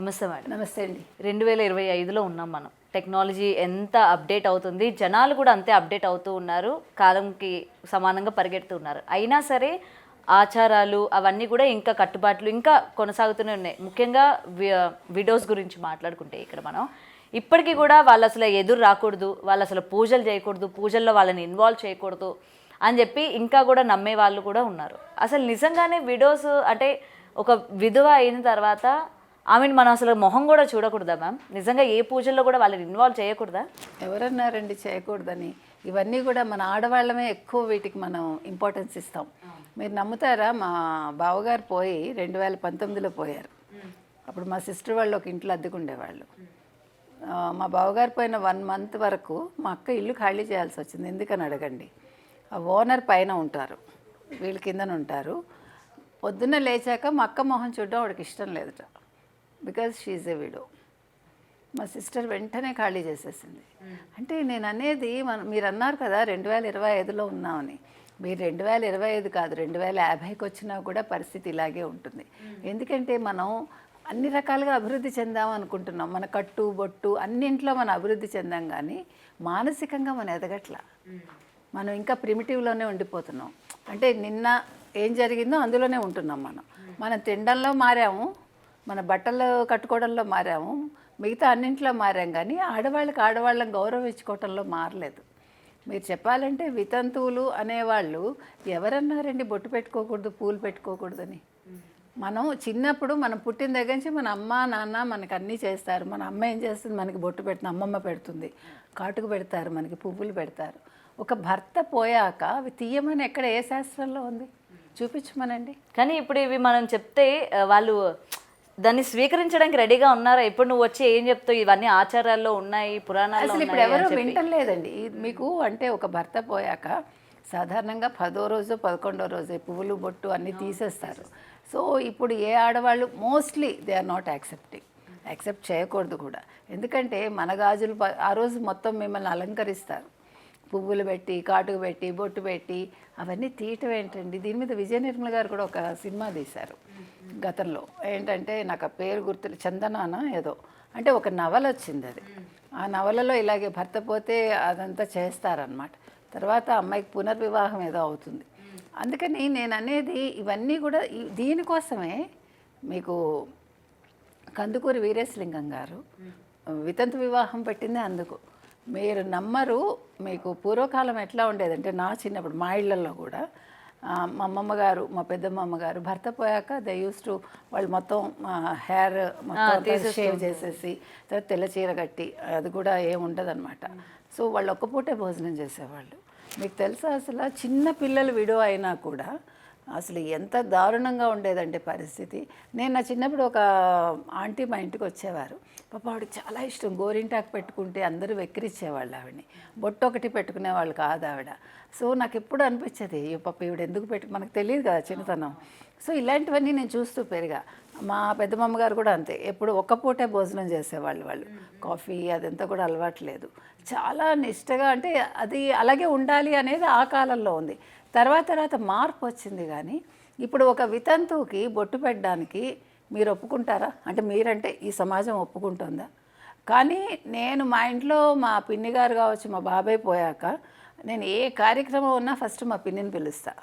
నమస్తే మేడం. నమస్తే అండి. 2025లో ఉన్నాం మనం. టెక్నాలజీ ఎంత అప్డేట్ అవుతుంది, జనాలు కూడా అంతే అప్డేట్ అవుతూ ఉన్నారు, కాలంకి సమానంగా పరిగెడుతూ ఉన్నారు. అయినా సరే ఆచారాలు అవన్నీ కూడా ఇంకా కట్టుబాట్లు ఇంకా కొనసాగుతూనే ఉన్నాయి. ముఖ్యంగా విడోస్ గురించి మాట్లాడుకుంటే ఇక్కడ మనం ఇప్పటికీ కూడా వాళ్ళు అసలు ఎదురు రాకూడదు, వాళ్ళు అసలు పూజలు చేయకూడదు, పూజల్లో వాళ్ళని ఇన్వాల్వ్ చేయకూడదు అని చెప్పి ఇంకా కూడా నమ్మే వాళ్ళు కూడా ఉన్నారు. అసలు నిజంగానే విడోస్ అంటే ఒక విధవ అయిన తర్వాత ఆమెను మనం అసలు మొహం కూడా చూడకూడదా మ్యామ్? నిజంగా ఏ పూజల్లో కూడా వాళ్ళని ఇన్వాల్వ్ చేయకూడదా? ఎవరన్నారండి చేయకూడదని? ఇవన్నీ కూడా మన ఆడవాళ్ళమే ఎక్కువ వీటికి మనం ఇంపార్టెన్స్ ఇస్తాం. మీరు నమ్ముతారా, మా బావగారు పోయి 2019లో పోయారు. అప్పుడు మా సిస్టర్ వాళ్ళు ఒక ఇంట్లో అద్దెకుండేవాళ్ళు. మా బావగారు పోయిన 1 మంత్ వరకు మా అక్క ఇల్లు ఖాళీ చేయాల్సి వచ్చింది. ఎందుకని అడగండి. ఆ ఓనర్ పైన ఉంటారు, వీళ్ళ కిందన ఉంటారు. పొద్దున్న లేచాక మా అక్క మొహం చూడడం వాడికి ఇష్టం లేదుట, బికాజ్ షీఈ్ ఎ విడో. మా సిస్టర్ వెంటనే ఖాళీ చేసేసింది. అంటే నేను అనేది మీరు అన్నారు కదా 2025లో ఉన్నామని. మీరు 2025 కాదు, 2050కి వచ్చినా కూడా పరిస్థితి ఇలాగే ఉంటుంది. ఎందుకంటే మనం అన్ని రకాలుగా అభివృద్ధి చెందాం అనుకుంటున్నాం. మన కట్టు బొట్టు అన్నింట్లో మనం అభివృద్ధి చెందాం, కానీ మానసికంగా మనం ఎదగట్లా. మనం ఇంకా ప్రిమిటివ్లోనే ఉండిపోతున్నాం. అంటే నిన్న ఏం జరిగిందో అందులోనే ఉంటున్నాం. మనం తినడంలో మారాము, మన బట్టలు కట్టుకోవడంలో మారాము, మిగతా అన్నింట్లో మారాం, కానీ ఆడవాళ్ళని గౌరవం ఇచ్చుకోవటంలో మారలేదు. మీరు చెప్పాలంటే వితంతువులు అనేవాళ్ళు ఎవరన్నారండి బొట్టు పెట్టుకోకూడదు, పూలు పెట్టుకోకూడదని? మనం చిన్నప్పుడు మనం పుట్టిన దగ్గర నుంచి మన అమ్మ నాన్న మనకు అన్నీ చేస్తారు. మన అమ్మ ఏం చేస్తుంది, మనకి బొట్టు పెడుతుంది, అమ్మమ్మ పెడుతుంది, కాటుకు పెడతారు, మనకి పువ్వులు పెడతారు. ఒక భర్త పోయాక అవి తీయమని ఎక్కడ ఏ శాస్త్రంలో ఉంది? చూపించమనండి. కానీ ఇప్పుడు ఇవి మనం చెప్తే వాళ్ళు దాన్ని స్వీకరించడానికి రెడీగా ఉన్నారా? ఇప్పుడు నువ్వు వచ్చి ఏం చెప్తావు, ఇవన్నీ ఆచారాల్లో ఉన్నాయి, పురాణాల్లో అసలు ఇప్పుడు ఎవరు వింటలేదండి. మీకు అంటే ఒక భర్త పోయాక సాధారణంగా 10వ రోజు 11వ రోజు పువ్వులు బొట్టు అన్నీ తీసేస్తారు. సో ఇప్పుడు ఏ ఆడవాళ్ళు mostly they are not accept చేయకూడదు కూడా. ఎందుకంటే మన గాజులు ఆ రోజు మొత్తం మిమ్మల్ని అలంకరిస్తారు, పువ్వులు పెట్టి, కాటుకు పెట్టి, బొట్టు పెట్టి, అవన్నీ తీయటం ఏంటండి? దీని మీద విజయ నిర్మల గారు కూడా ఒక సినిమా తీశారు గతంలో. ఏంటంటే నాకు ఆ పేరు గుర్తు, చందనానా ఏదో, అంటే ఒక నవల వచ్చింది అది. ఆ నవలలో ఇలాగే భర్త పోతే అదంతా చేస్తారనమాట. తర్వాత అమ్మాయికి పునర్వివాహం ఏదో అవుతుంది. అందుకని నేను అనేది ఇవన్నీ కూడా దీనికోసమే. మీకు కందుకూరి వీరేశలింగం గారు వితంతు వివాహం పెట్టిందే అందుకు. మీరు నమ్మరు, మీకు పూర్వకాలం ఎట్లా ఉండేదంటే, నా చిన్నప్పుడు మా ఇళ్లలో కూడా మా అమ్మమ్మ గారు, మా పెద్దమ్మ గారు భర్త పోయాక దే యూస్ టు వాళ్ళు మొత్తం హెయిర్ మొత్తం షేవ్ చేసేసి తర్వాత తెల్ల చీర కట్టి, అది కూడా ఏముండదు అనమాట. సో వాళ్ళు ఒక్క పూటే భోజనం చేసేవాళ్ళు. మీకు తెలుసా అసలు చిన్న పిల్లలు విడో అయినా కూడా అసలు ఎంత దారుణంగా ఉండేదంటే పరిస్థితి. నేను నా చిన్నప్పుడు ఒక ఆంటీ మా ఇంటికి వచ్చేవారు. పాప ఆవిడకి చాలా ఇష్టం గోరింటాకు పెట్టుకుంటే అందరూ వెక్కిరిచ్చేవాళ్ళు ఆవిడని. బొట్టు ఒకటి పెట్టుకునేవాళ్ళు కాదు ఆవిడ. సో నాకు ఎప్పుడు అనిపించేది, పాప ఈవిడ ఎందుకు మనకు తెలియదు కదా చిన్నతనం. సో ఇలాంటివన్నీ నేను చూస్తూ పెరిగా. మా పెద్దమ్మ గారు కూడా అంతే, ఎప్పుడు ఒక్క పూటే భోజనం చేసేవాళ్ళు. వాళ్ళు కాఫీ అదంతా కూడా అలవాట్లేదు. చాలా నిష్టగా, అంటే అది అలాగే ఉండాలి అనేది ఆ కాలంలో ఉంది. తర్వాత మార్పు వచ్చింది. కానీ ఇప్పుడు ఒక వితంతువుకి బొట్టు పెట్టడానికి మీరు ఒప్పుకుంటారా? అంటే మీరంటే ఈ సమాజం ఒప్పుకుంటుందా? కానీ నేను మా ఇంట్లో మా పిన్ని గారు కావచ్చు, మా బాబాయ్ పోయాక నేను ఏ కార్యక్రమం ఉన్నా ఫస్ట్ మా పిన్నిని పిలుస్తా.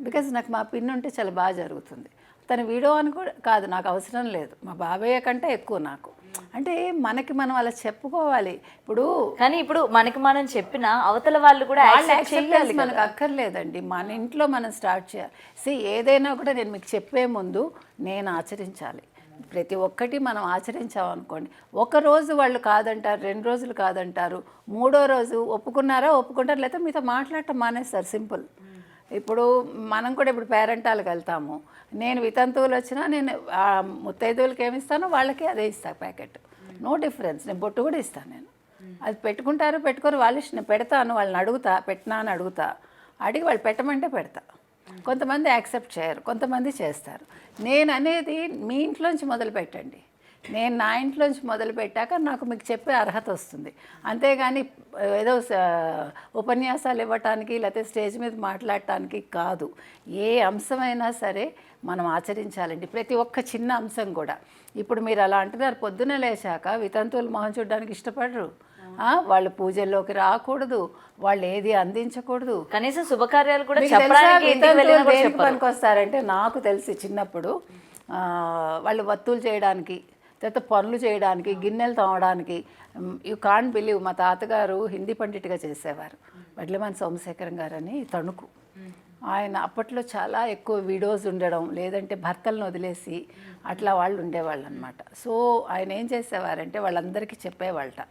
బికాజ్ నాకు మా పిన్ని ఉంటే చాలా బాగా జరుగుతుంది. తను వీడియో అని కూడా కాదు, నాకు అవసరం లేదు, మా బాబాయ్ కంటే ఎక్కువ నాకు. అంటే మనకి మనం అలా చెప్పుకోవాలి. ఇప్పుడు మనకి మనం చెప్పిన అవతల వాళ్ళు కూడా మనకు అక్కర్లేదండి. మన ఇంట్లో మనం స్టార్ట్ చేయాలి. ఏదైనా కూడా నేను మీకు చెప్పే ముందు నేను ఆచరించాలి. ప్రతి ఒక్కటి మనం ఆచరించామనుకోండి, ఒకరోజు వాళ్ళు కాదంటారు, 2 రోజులు కాదంటారు, 3వ రోజు ఒప్పుకుంటారు, లేకపోతే మీతో మాట్లాడటం మానేస్తారు. సింపుల్. ఇప్పుడు మనం కూడా ఇప్పుడు పేరెంటాలకు వెళ్తాము. నేను వితంతువులు వచ్చినా నేను ముత్తైదువులకి ఏమి ఇస్తానో వాళ్ళకి అదే ఇస్తాను ప్యాకెట్. No difference. నేను బొట్టు కూడా ఇస్తాను. నేను అది పెట్టుకోరు వాళ్ళు ఇష్టం. నేను పెడతాను, వాళ్ళని అడుగుతా, పెట్టినా అని అడిగి వాళ్ళు పెట్టమంటే పెడతా. కొంతమంది యాక్సెప్ట్ చేయరు, కొంతమంది చేస్తారు. నేను అనేది మీ ఇంట్లోంచి మొదలు పెట్టండి. నేను నా ఇంట్లోంచి మొదలు పెట్టాక నాకు మీకు చెప్పే అర్హత వస్తుంది. అంతేగాని ఏదో ఉపన్యాసాలు ఇవ్వటానికి లేకపోతే స్టేజ్ మీద మాట్లాడటానికి కాదు. ఏ అంశమైనా సరే మనం ఆచరించాలండి ప్రతి ఒక్క చిన్న అంశం కూడా. ఇప్పుడు మీరు అలా అంటున్నారు, పొద్దున లేచాక వితంతువులు మొహం చూడడానికి ఇష్టపడరు, వాళ్ళు పూజల్లోకి రాకూడదు, వాళ్ళు ఏది అందించకూడదు. కనీసం శుభకార్యాలు కూడా మీకు తెలుసా చెప్పడానికి ఇంటికి వెళ్ళినా వితంతువులు కూడా దేనికి చెప్పరు. పనికొస్తారంటే, నాకు తెలిసి చిన్నప్పుడు వాళ్ళు వత్తులు చేయడానికి, తర్వాత పనులు చేయడానికి, గిన్నెలు తోమడానికి. యూ కాంట్ బిలీవ్, మా తాతగారు హిందీ పండిట్గా చేసేవారు, వడ్లమాని సోమశేఖరం గారని తణుకు. ఆయన అప్పట్లో చాలా ఎక్కువ విడోస్ ఉండడం, లేదంటే భర్తలను వదిలేసి అట్లా వాళ్ళు ఉండేవాళ్ళు అనమాట. సో ఆయన ఏం చేసేవారంటే వాళ్ళందరికీ చెప్పేవాళ్ళట,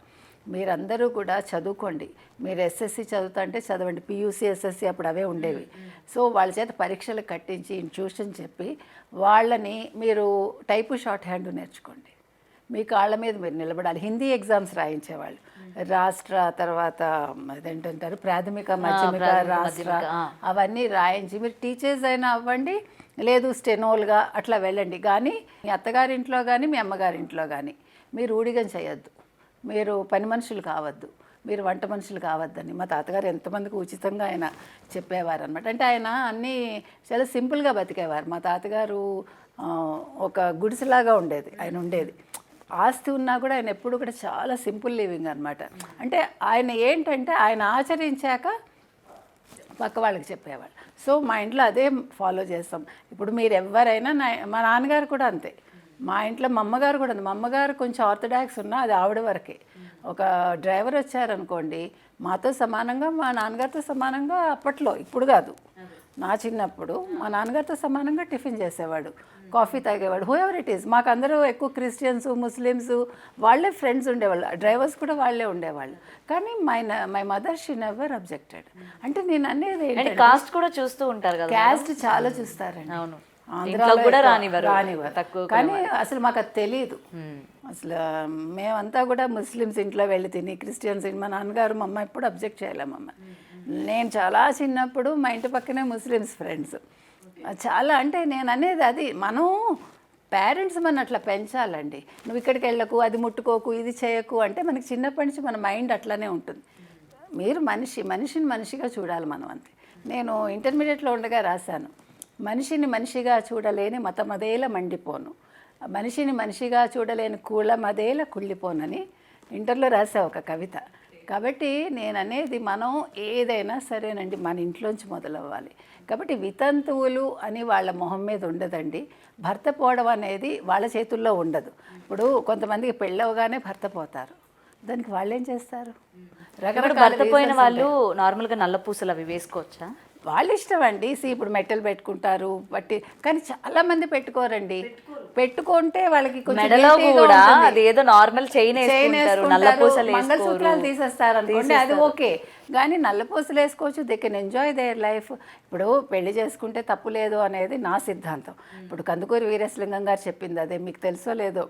మీరందరూ కూడా చదువుకోండి, మీరు ఎస్ఎస్సి చదువుతా అంటే చదవండి, పియూసీ ఎస్ఎస్సి అప్పుడు అవే ఉండేవి. సో వాళ్ళ చేత పరీక్షలు కట్టించి ట్యూషన్ చెప్పి వాళ్ళని మీరు టైపు షార్ట్ హ్యాండ్ నేర్చుకోండి, మీ కాళ్ళ మీద మీరు నిలబడాలి. హిందీ ఎగ్జామ్స్ రాయించేవాళ్ళు, రాష్ట్ర, తర్వాత అదేంటంటారు ప్రాథమిక, మాధ్యమిక, రాష్ట్ర, అవన్నీ రాయించి మీరు టీచర్స్ అయినా అవ్వండి, లేదు స్టెనోల్గా అట్లా వెళ్ళండి. కానీ మీ అత్తగారింట్లో కానీ మీ అమ్మగారింట్లో కానీ మీరు ఊడిగం చేయొద్దు, మీరు పని మనుషులు కావద్దు, మీరు వంట మనుషులు కావద్దని మా తాతగారు ఎంతమందికి ఉచితంగా ఆయన చెప్పేవారు అనమాట. అంటే ఆయన అన్నీ చాలా సింపుల్గా బతికేవారు. మా తాతగారు ఒక గుడిసెలాగా ఉండేది ఆయన ఉండేది. ఆస్తి ఉన్నా కూడా ఆయన ఎప్పుడు కూడా చాలా సింపుల్ లివింగ్ అనమాట. అంటే ఆయన ఏంటంటే ఆయన ఆచరించాక పక్క వాళ్ళకి చెప్పేవాళ్ళు. సో మా ఇంట్లో అదే ఫాలో చేస్తాం. ఇప్పుడు మీరు ఎవరైనా, మా నాన్నగారు కూడా అంతే, మా ఇంట్లో మా అమ్మగారు కూడా ఉంది. మా అమ్మగారు కొంచెం ఆర్థడాక్స్ ఉన్నా అది ఆవిడ వరకే. ఒక డ్రైవర్ వచ్చారనుకోండి, మాతో సమానంగా, మా నాన్నగారితో సమానంగా అప్పట్లో, ఇప్పుడు కాదు, నా చిన్నప్పుడు మా నాన్నగారితో సమానంగా టిఫిన్ చేసేవాడు, కాఫీ తాగేవాడు, హూ ఎవర్ ఇట్ ఈస్. మాకు అందరూ ఎక్కువ క్రిస్టియన్స్, ముస్లిమ్స్ వాళ్ళే ఫ్రెండ్స్ ఉండేవాళ్ళు, డ్రైవర్స్ కూడా వాళ్ళే ఉండేవాళ్ళు. కానీ my mother she never objected. అంటే నేను అనేది కాస్ట్ కూడా చూస్తూ ఉంటారు కదా, క్యాస్ట్ చాలా చూస్తారండి. అవును, ఆంధ్రాలో కూడా రానివ్వరు, కానీ అసలు మాకు అది తెలియదు. అసలు మేమంతా కూడా ముస్లిమ్స్ ఇంట్లో వెళ్ళి తిని, క్రిస్టియన్స్, మా నాన్నగారు మా అమ్మ ఎప్పుడు అబ్జెక్ట్ చేయలేమమ్మ. నేను చాలా చిన్నప్పుడు మా ఇంటి పక్కనే ముస్లిమ్స్ ఫ్రెండ్స్ చాలా. అంటే నేను అనేది అది, మనం పేరెంట్స్ మన అట్లా పెంచాలండి. నువ్వు ఇక్కడికి వెళ్ళకు, అది ముట్టుకోకు, ఇది చేయకు అంటే మనకి చిన్నప్పటి నుంచి మన మైండ్ అట్లానే ఉంటుంది. మీరు మనిషిని మనిషిగా చూడాలి మనం, అంతే. నేను ఇంటర్మీడియట్లో ఉండగా రాశాను, మనిషిని మనిషిగా చూడలేని మతమదేల మండిపోను, మనిషిని మనిషిగా చూడలేని కూలమదేల కుళ్ళిపోనని ఇంటర్లో రాసా ఒక కవిత. కాబట్టి నేను అనేది, మనం ఏదైనా సరేనండి మన ఇంట్లోంచి మొదలవ్వాలి. కాబట్టి వితంతువులు అని వాళ్ళ మొహం మీద ఉండదండి. భర్త పోవడం అనేది వాళ్ళ చేతుల్లో ఉండదు. ఇప్పుడు కొంతమందికి పెళ్ళవగానే భర్త పోతారు, దానికి వాళ్ళు ఏం చేస్తారు? భర్త పోయిన వాళ్ళు నార్మల్గా నల్ల పూసలు అవి వేసుకోవచ్చా? వాళ్ళ ఇష్టం అండి. ఇప్పుడు మెట్టలు పెట్టుకుంటారు బట్టి, కానీ చాలా మంది పెట్టుకోరండి. పెట్టుకుంటే వాళ్ళకి మెడలో కూడా అది ఏదో నార్మల్ చైన్ మంగళసూత్రాలు తీసేస్తారు అనుకోండి, అది ఓకే. కానీ నల్లపూసలు వేసుకోవచ్చు, they can enjoy their life. ఇప్పుడు పెళ్లి చేసుకుంటే తప్పు లేదు అనేది నా సిద్ధాంతం. ఇప్పుడు కందుకూరి వీరేశలింగం గారు చెప్పింది అదే, మీకు తెలుసో లేదో.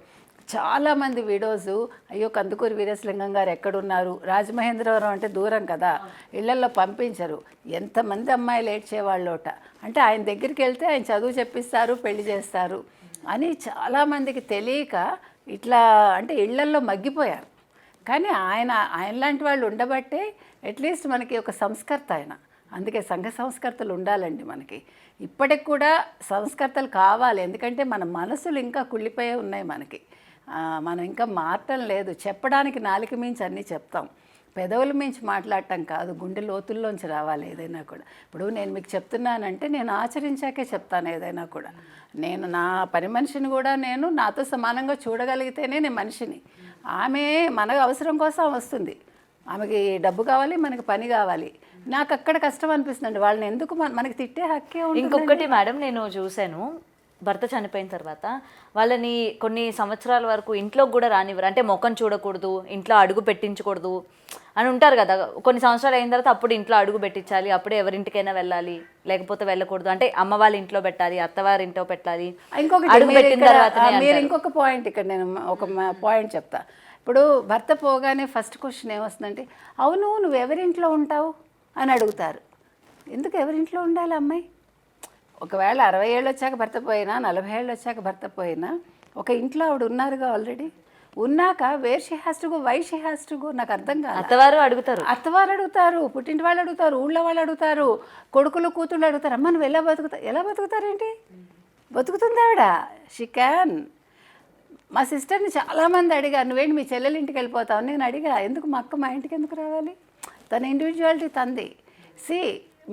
చాలామంది విడోస్, అయ్యో కందుకూరి వీరేశలింగం గారు ఎక్కడున్నారు, రాజమహేంద్రవరం అంటే దూరం కదా, ఇళ్లల్లో పంపించరు, ఎంతమంది అమ్మాయిలు ఏడ్చేవాళ్ళోట. అంటే ఆయన దగ్గరికి వెళ్తే ఆయన చదువు చెప్పిస్తారు, పెళ్లి చేస్తారు అని చాలామందికి తెలియక ఇట్లా అంటే ఇళ్లల్లో మగ్గిపోయారు. కానీ ఆయన లాంటి వాళ్ళు ఉండబట్టే అట్లీస్ట్ మనకి ఒక సంస్కర్త ఆయన. అందుకే సంఘ సంస్కర్తలు ఉండాలండి మనకి. ఇప్పటికి కూడా సంస్కర్తలు కావాలి, ఎందుకంటే మన మనసులు ఇంకా కుళ్ళిపోయే ఉన్నాయి మనకి. మనం ఇంకా మారటం లేదు. చెప్పడానికి నాలుక మించి అన్నీ చెప్తాం, పెదవుల మించి మాట్లాడటం కాదు, గుండె లోతుల్లోంచి రావాలి ఏదైనా కూడా. ఇప్పుడు నేను మీకు చెప్తున్నానంటే నేను ఆచరించాకే చెప్తాను ఏదైనా కూడా. నేను నా పని మనిషిని కూడా నేను నాతో సమానంగా చూడగలిగితేనే నేను మనిషిని. ఆమె మన అవసరం కోసం వస్తుంది, ఆమెకి డబ్బు కావాలి, మనకి పని కావాలి. నాకు అక్కడ కష్టం అనిపిస్తుందండి, వాళ్ళని ఎందుకు మనకి తిట్టే హక్కే ఉంటుంది. ఇంకొకటి మేడం, నేను చూశాను, భర్త చనిపోయిన తర్వాత వాళ్ళని కొన్ని సంవత్సరాల వరకు ఇంట్లోకి కూడా రానివ్వరు. అంటే ముఖం చూడకూడదు, ఇంట్లో అడుగు పెట్టించకూడదు అని ఉంటారు కదా. కొన్ని సంవత్సరాలు అయిన తర్వాత అప్పుడు ఇంట్లో అడుగు పెట్టించాలి, అప్పుడే ఎవరింటికైనా వెళ్ళాలి, లేకపోతే వెళ్ళకూడదు. అంటే అమ్మ వాళ్ళ ఇంట్లో పెట్టాలి, అత్తవారి ఇంట్లో పెట్టాలి. మీరు ఇంకొక పాయింట్ ఇక్కడ నేను ఒక పాయింట్ చెప్తా. ఇప్పుడు భర్త పోగానే ఫస్ట్ క్వశ్చన్ ఏమొస్తుందంటే, అవును నువ్వు ఎవరింట్లో ఉంటావు అని అడుగుతారు. ఎందుకు ఎవరింట్లో ఉండాలి అమ్మాయి? ఒకవేళ 60 ఏళ్ళు వచ్చాక భర్త పోయినా, 40 ఏళ్ళు వచ్చాక భర్త పోయినా, ఒక ఇంట్లో ఆవిడ ఉన్నారుగా ఆల్రెడీ. ఉన్నాక where she has to go, why she has to go, నాకు అర్థం కాదు. అత్తవారు అడుగుతారు, పుట్టింటి వాళ్ళు అడుగుతారు, ఊళ్ళో వాళ్ళు అడుగుతారు, కొడుకులు కూతుళ్ళు అడుగుతారు, అమ్మ నువ్వు ఎలా బతుకుతారేంటి? బతుకుతుంది ఆవిడ, షీ క్యాన్. మా సిస్టర్ని చాలామంది అడిగా, నువ్వేంటి మీ చెల్లెల ఇంటికి వెళ్ళిపోతావు? నేను అడిగా, ఎందుకు మా అక్క మా ఇంటికి ఎందుకు రావాలి? తన ఇండివిజువాలిటీ తంది. సి,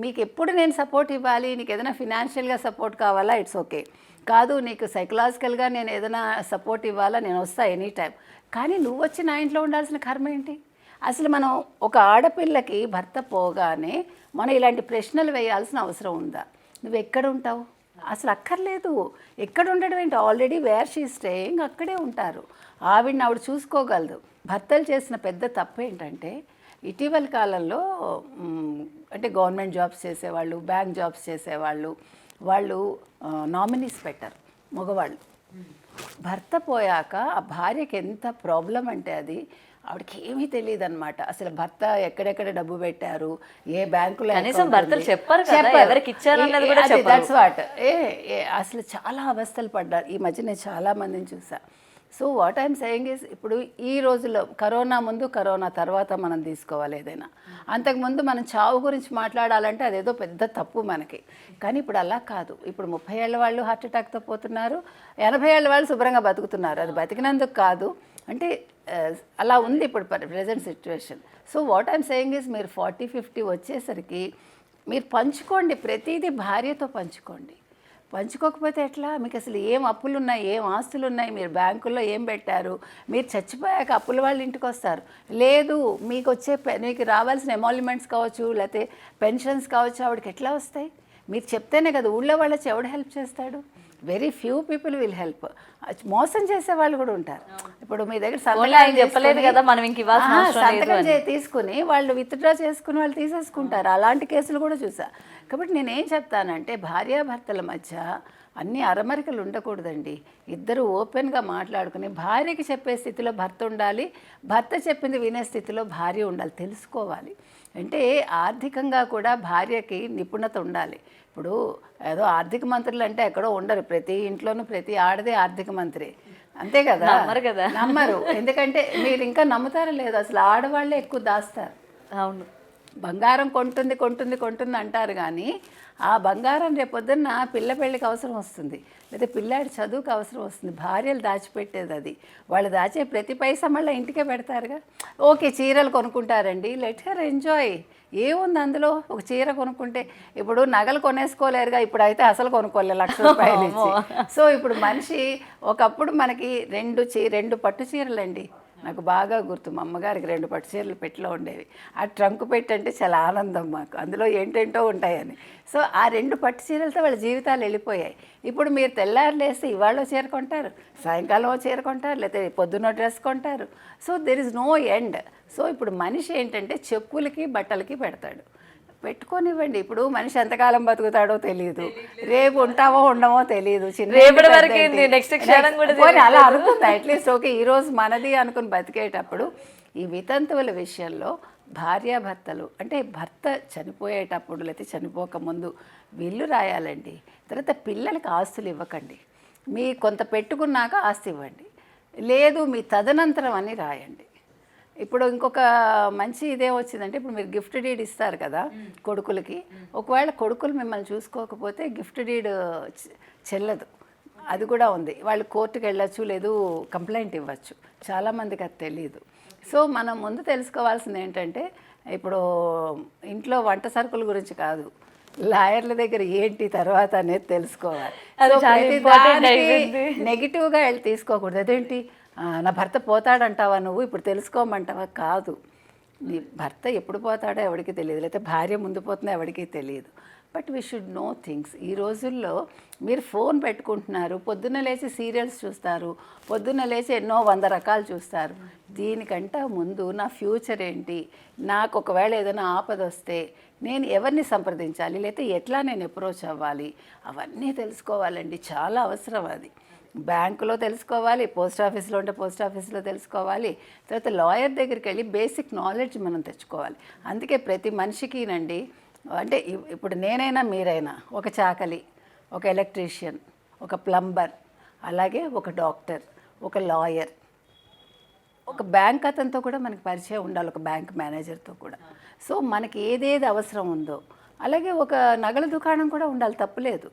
మీకు ఎప్పుడు నేను సపోర్ట్ ఇవ్వాలి, నీకు ఏదైనా ఫినాన్షియల్గా సపోర్ట్ కావాలా, ఇట్స్ ఓకే. కాదు, నీకు సైకలాజికల్గా నేను ఏదైనా సపోర్ట్ ఇవ్వాలా, నేను వస్తా ఎనీ టైం. కానీ నువ్వు వచ్చి నా ఇంట్లో ఉండాల్సిన కర్మ ఏంటి? అసలు మనం ఒక ఆడపిల్లకి భర్త పోగానే మనం ఇలాంటి ప్రశ్నలు వేయాల్సిన అవసరం ఉందా? నువ్వు ఎక్కడ ఉంటావు? అసలు అక్కర్లేదు. ఎక్కడ ఉండడం ఏంటి? ఆల్రెడీ వేర్ షీ స్టేయింగ్ అక్కడే ఉంటారు. ఆవిడ చూసుకోగలదు. భర్తలు చేసిన పెద్ద తప్పు ఏంటంటే, ఇటీవల కాలంలో అంటే గవర్నమెంట్ జాబ్స్ చేసేవాళ్ళు, బ్యాంక్ జాబ్స్ చేసేవాళ్ళు, వాళ్ళు నామినీస్ పెట్టారు మగవాళ్ళు. భర్త పోయాక ఆ భార్యకి ఎంత ప్రాబ్లం అంటే అది ఆవిడకి ఏమీ తెలియదు అనమాట. అసలు భర్త ఎక్కడెక్కడ డబ్బు పెట్టారు, ఏ బ్యాంకులో, కనీసం భర్తలు చెప్పారు కదా, ఎవరికి ఇచ్చారు అన్నది కూడా చెప్పరు. That's what. అసలు చాలా అవస్థలు పడ్డారు. ఈ మధ్య నేను చాలా మందిని చూసా. So what I'm saying is, ఇప్పుడు ఈ రోజుల్లో కరోనా ముందు కరోనా తర్వాత మనం తీసుకోవాలి ఏదైనా. అంతకుముందు మనం చావు గురించి మాట్లాడాలంటే అదేదో పెద్ద తప్పు మనకి. కానీ ఇప్పుడు అలా కాదు. ఇప్పుడు 30 ఏళ్ళ వాళ్ళు హార్ట్ అటాక్తో పోతున్నారు, 80 ఏళ్ళ వాళ్ళు శుభ్రంగా బతుకుతున్నారు. అది బతికినందుకు కాదు, అంటే అలా ఉంది ఇప్పుడు present situation. So what I'm saying is, మీరు 40-50 వచ్చేసరికి మీరు పంచుకోండి, ప్రతిదీ భార్యతో పంచుకోండి. పంచుకోకపోతే ఎట్లా? మీకు అసలు ఏం అప్పులు ఉన్నాయి, ఏం ఆస్తులు ఉన్నాయి, మీరు బ్యాంకుల్లో ఏం పెట్టారు? మీరు చచ్చిపోయాక అప్పుల వాళ్ళు ఇంటికి వస్తారు. లేదు, మీకు వచ్చే మీకు రావాల్సిన ఎమాల్యుమెంట్స్ కావచ్చు, లేకపోతే పెన్షన్స్ కావచ్చు, ఆవిడకి ఎట్లా వస్తాయి? మీరు చెప్తేనే కదా. ఊళ్ళో వాళ్ళకి ఎవడు హెల్ప్ చేస్తాడు? Very few people will help. మోసం చేసే వాళ్ళు కూడా ఉంటారు. ఇప్పుడు మీ దగ్గర చెప్పలేదు కదా, మనం ఇంక సంతకం తీసుకుని వాళ్ళు విత్డ్రా చేసుకుని వాళ్ళు తీసేసుకుంటారు. అలాంటి కేసులు కూడా చూసా. కాబట్టి నేనేం చెప్తానంటే, భార్యాభర్తల మధ్య అన్ని అరమరికలు ఉండకూడదండి. ఇద్దరు ఓపెన్గా మాట్లాడుకుని, భార్యకి చెప్పే స్థితిలో భర్త ఉండాలి, భర్త చెప్పింది వినే స్థితిలో భార్య ఉండాలి. తెలుసుకోవాలి. అంటే ఆర్థికంగా కూడా భార్యకి నిపుణత ఉండాలి. ఇప్పుడు ఏదో ఆర్థిక మంత్రులు అంటే ఎక్కడో ఉండరు. ప్రతి ఇంట్లోనూ ప్రతి ఆడదే ఆర్థిక మంత్రి, అంతే కదా? నమ్మరు. ఎందుకంటే మీరు ఇంకా నమ్ముతారో లేదు, అసలు ఆడవాళ్ళే ఎక్కువ దాస్తారు. అవును. బంగారం కొంటుంది అంటారు, కానీ ఆ బంగారం రేపొద్దున్న పిల్ల పెళ్ళికి అవసరం వస్తుంది, లేదా పిల్లాడి చదువుకు అవసరం వస్తుంది. భార్యలు దాచిపెట్టేది అది. వాళ్ళు దాచే ప్రతి పైసా మళ్ళీ ఇంటికే పెడతారుగా. ఓకే, చీరలు కొనుక్కుంటారండి, లెట్ హర్ ఎంజాయ్. ఏముంది అందులో? ఒక చీర కొనుక్కుంటే, ఇప్పుడు నగలు కొనేసుకోలేరుగా, ఇప్పుడైతే అసలు కొనుక్కోలే, ₹1,00,000 ఇచ్చి. సో ఇప్పుడు మనిషి, ఒకప్పుడు మనకి 2 పట్టు చీరలండి, నాకు బాగా గుర్తు. మా అమ్మగారికి 2 పట్టు చీరలు పెట్టిలో ఉండేవి. ఆ ట్రంక్ పెట్టి అంటే చాలా ఆనందం మాకు, అందులో ఏంటేంటో ఉంటాయని. సో ఆ 2 పట్టు చీరలతో వాళ్ళ జీవితాలు వెళ్ళిపోయాయి. ఇప్పుడు మీరు తెల్లారులేస్తే ఇవాళ చీర కొంటారు, సాయంకాలం చీర కొంటారు, లేకపోతే పొద్దున్న డ్రెస్ కొంటారు. So there is no end. So ఇప్పుడు మనిషి ఏంటంటే చెప్పులకి బట్టలకి పెడతాడు. పెట్టుకోనివ్వండి. ఇప్పుడు మనిషి ఎంతకాలం బతుకుతాడో తెలియదు, రేపు ఉంటామో ఉండమో తెలియదు. అలా అనుకుంది అట్లీస్ట్. ఓకే, ఈరోజు మనది అనుకుని బతికేటప్పుడు ఈ వితంతువుల విషయంలో భార్యాభర్తలు, అంటే భర్త చనిపోయేటప్పుడు లేకపోతే చనిపోకముందు వీళ్ళు రాయాలండి. తర్వాత పిల్లలకి ఆస్తులు ఇవ్వకండి. మీ కొంత పెట్టుకున్నాక ఆస్తి ఇవ్వండి, లేదు మీ తదనంతరం అని రాయండి. ఇప్పుడు ఇంకొక మంచి ఇదే వచ్చిందంటే, ఇప్పుడు మీరు గిఫ్ట్ డీడ్ ఇస్తారు కదా కొడుకులకి. ఒకవేళ కొడుకులు మిమ్మల్ని చూసుకోకపోతే గిఫ్ట్ డీడ్ చెల్లదు, అది కూడా ఉంది. వాళ్ళు కోర్టుకు వెళ్ళచ్చు, లేదు కంప్లైంట్ ఇవ్వచ్చు. చాలామందికి అది తెలియదు. సో మనం ముందు తెలుసుకోవాల్సింది ఏంటంటే, ఇప్పుడు ఇంట్లో వంట సరుకుల గురించి కాదు, లాయర్ల దగ్గర ఏంటి తర్వాత అనేది తెలుసుకోవాలి. నెగిటివ్గా వెళ్ళి తీసుకోకూడదు. అదేంటి నా భర్త పోతాడంటావా, నువ్వు ఇప్పుడు తెలుసుకోమంటావా? కాదు, నీ భర్త ఎప్పుడు పోతాడో ఎవరికి తెలియదు, లేకపోతే భార్య ముందు పోతుందో ఎవరికి తెలియదు. But we should know things. ఈ రోజుల్లో మీరు ఫోన్ పెట్టుకుంటున్నారు, పొద్దున్న లేచి సీరియల్స్ చూస్తారు, పొద్దున్న లేచి ఎన్నో 100 రకాలు చూస్తారు. దీనికంటే ముందు నా ఫ్యూచర్ ఏంటి, నాకు ఒకవేళ ఏదైనా ఆపద వస్తే నేను ఎవరిని సంప్రదించాలి, లేకపోతే ఎట్లా నేను అప్రోచ్ అవ్వాలి, అవన్నీ తెలుసుకోవాలండి. చాలా అవసరం అది. బ్యాంకులో తెలుసుకోవాలి, పోస్ట్ ఆఫీస్లో ఉంటే పోస్ట్ ఆఫీస్లో తెలుసుకోవాలి, తర్వాత లాయర్ దగ్గరికి వెళ్ళి బేసిక్ నాలెడ్జ్ మనం తెచ్చుకోవాలి. అందుకే ప్రతి మనిషికినండి, అంటే ఇప్పుడు నేనైనా మీరైనా ఒక చాకలి, ఒక ఎలక్ట్రీషియన్, ఒక ప్లంబర్, అలాగే ఒక డాక్టర్, ఒక లాయర్, ఒక బ్యాంక్ అతనితో కూడా మనకి పరిచయం ఉండాలి, ఒక బ్యాంక్ మేనేజర్తో కూడా. సో మనకి ఏదేది అవసరం ఉందో, అలాగే ఒక నగల దుకాణం కూడా ఉండాలి, తప్పులేదు.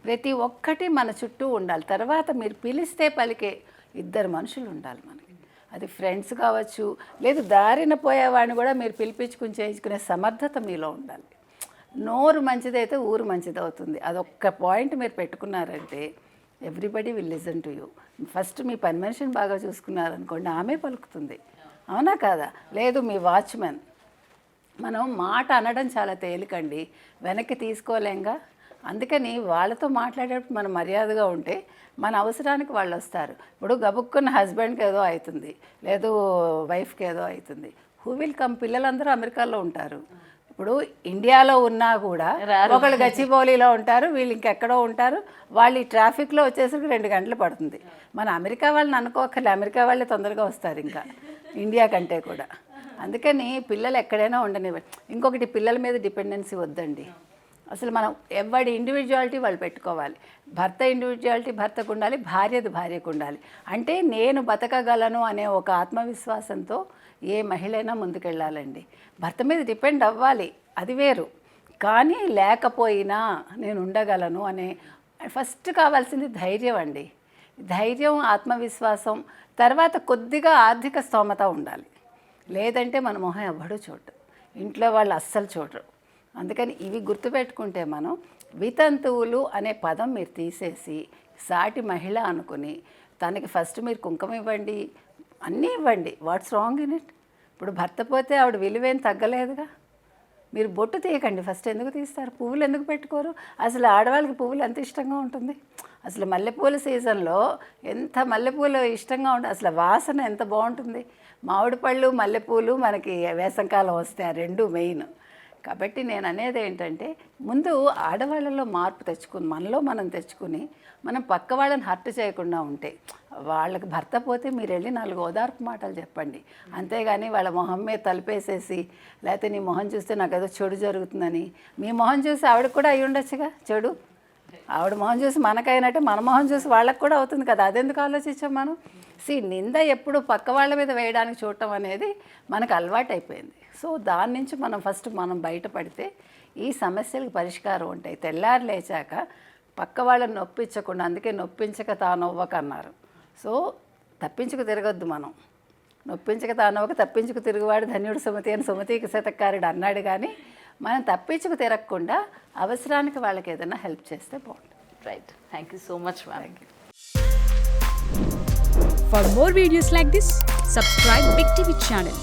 ప్రతి ఒక్కటి మన చుట్టూ ఉండాలి. తర్వాత మీరు పిలిస్తే పలికే 2 మనుషులు ఉండాలి మనకి. అది ఫ్రెండ్స్ కావచ్చు, లేదు దారిన పోయేవాడిని కూడా మీరు పిలిపించుకుని చేయించుకునే సమర్థత మీలో ఉండాలి. నోరు మంచిదైతే ఊరు మంచిది అవుతుంది. అదొక్క పాయింట్ మీరు పెట్టుకున్నారంటే everybody will listen to you. First మీ పని మనిషిని బాగా చూసుకున్నారనుకోండి, ఆమె పలుకుతుంది. అవునా కాదా? లేదు మీ వాచ్మెన్, మనం మాట అనడం చాలా తేలికండి, వెనక్కి తీసుకోలేంగా. అందుకని వాళ్ళతో మాట్లాడేటప్పుడు మనం మర్యాదగా ఉంటే మన అవసరానికి వాళ్ళు వస్తారు. ఇప్పుడు గబుక్కున్న హస్బెండ్కి ఏదో అవుతుంది, లేదు వైఫ్కి ఏదో అవుతుంది, హూ విల్ కమ్? పిల్లలందరూ అమెరికాలో ఉంటారు. ఇప్పుడు ఇండియాలో ఉన్నా కూడా ఒకళ్ళు గచ్చిబౌలిలో ఉంటారు, వీళ్ళు ఇంకెక్కడో ఉంటారు. వాళ్ళు ఈ ట్రాఫిక్లో వచ్చేసరికి 2 గంటలు పడుతుంది. మన అమెరికా వాళ్ళని అనుకోకర్లే, అమెరికా వాళ్ళే తొందరగా వస్తారు ఇంకా ఇండియా కంటే కూడా. అందుకని పిల్లలు ఎక్కడైనా ఉండనివ్వండి. ఇంకొకటి, పిల్లల మీద డిపెండెన్సీ వద్దండి. అసలు మనం ఎవరి ఇండివిజువాలిటీ వాళ్ళు పెట్టుకోవాలి. భర్త ఇండివిజువాలిటీ భర్తకు ఉండాలి, భార్యది భార్యకు ఉండాలి. అంటే నేను బతకగలను అనే ఒక ఆత్మవిశ్వాసంతో ఏ మహిళైనా ముందుకెళ్ళాలండి. భర్త మీద డిపెండ్ అవ్వాలి, అది వేరు. కానీ లేకపోయినా నేను ఉండగలను అనే ఫస్ట్ కావాల్సింది ధైర్యం అండి. ధైర్యం, ఆత్మవిశ్వాసం, తర్వాత కొద్దిగా ఆర్థిక స్తోమత ఉండాలి. లేదంటే మన మొహం ఎవ్వడూ చూడరు, ఇంట్లో వాళ్ళు అస్సలు చూడరు. అందుకని ఇవి గుర్తుపెట్టుకుంటే మనం వితంతువులు అనే పదం మీరు తీసేసి సాటి మహిళ అనుకుని తనకి ఫస్ట్ మీరు కుంకుమ ఇవ్వండి, అన్నీ ఇవ్వండి. What's wrong in it? ఇప్పుడు భర్త పోతే ఆవిడ విలువేం తగ్గలేదుగా. మీరు బొట్టు తీయకండి ఫస్ట్. ఎందుకు తీస్తారు? పువ్వులు ఎందుకు పెట్టుకోరు? అసలు ఆడవాళ్ళకి పువ్వులు ఎంత ఇష్టంగా ఉంటుంది. అసలు మల్లెపూల సీజన్లో ఎంత మల్లెపూలు ఇష్టంగా ఉంటుంది, అసలు వాసన ఎంత బాగుంటుంది. మామిడి పళ్ళు, మల్లెపూలు మనకి వేసంకాలం వస్తాయి, ఆ 2 మెయిన్. కాబట్టి నేను అనేది ఏంటంటే, ముందు ఆడవాళ్ళలో మార్పు తెచ్చుకుని మనలో మనం తెచ్చుకుని మనం పక్క వాళ్ళని హర్ట్ చేయకుండా ఉంటే, వాళ్ళకి భర్త పోతే మీరు వెళ్ళి 4 ఓదార్పు మాటలు చెప్పండి. అంతేగాని వాళ్ళ మొహం మీద తలిపేసేసి, లేకపోతే నీ మొహం చూస్తే నాకు ఏదో చెడు జరుగుతుందని, మీ మొహం చూసి ఆవిడకి కూడా అయ్యి ఉండొచ్చుగా చెడు. ఆవిడ మొహం చూసి మనకైనట్టే మన మొహం చూసి వాళ్ళకి కూడా అవుతుంది కదా. అదెందుకు ఆలోచించాం మనం? నింద ఎప్పుడు పక్క వాళ్ళ మీద వేయడానికి చూడటం అనేది మనకు అలవాటు అయిపోయింది. సో దాని నుంచి మనం ఫస్ట్ బయటపడితే ఈ సమస్యలకు పరిష్కారం ఉంటాయి. తెల్లారి లేచాక పక్క వాళ్ళని నొప్పించకుండా, అందుకే నొప్పించక తానవ్వక అన్నారు. సో తప్పించుకు తిరగొద్దు మనం. నొప్పించక తానవ్వక తప్పించుకు తిరుగువాడు ధన్యుడు సుమతి అని సుమతికి శతకారుడు అన్నాడు. కానీ మనం తప్పించుకు తిరగకుండా అవసరానికి వాళ్ళకి ఏదైనా హెల్ప్ చేస్తే బాగుంటుంది. Right. Thank you so much ma'am. For more videos like this, subscribe Big TV channel.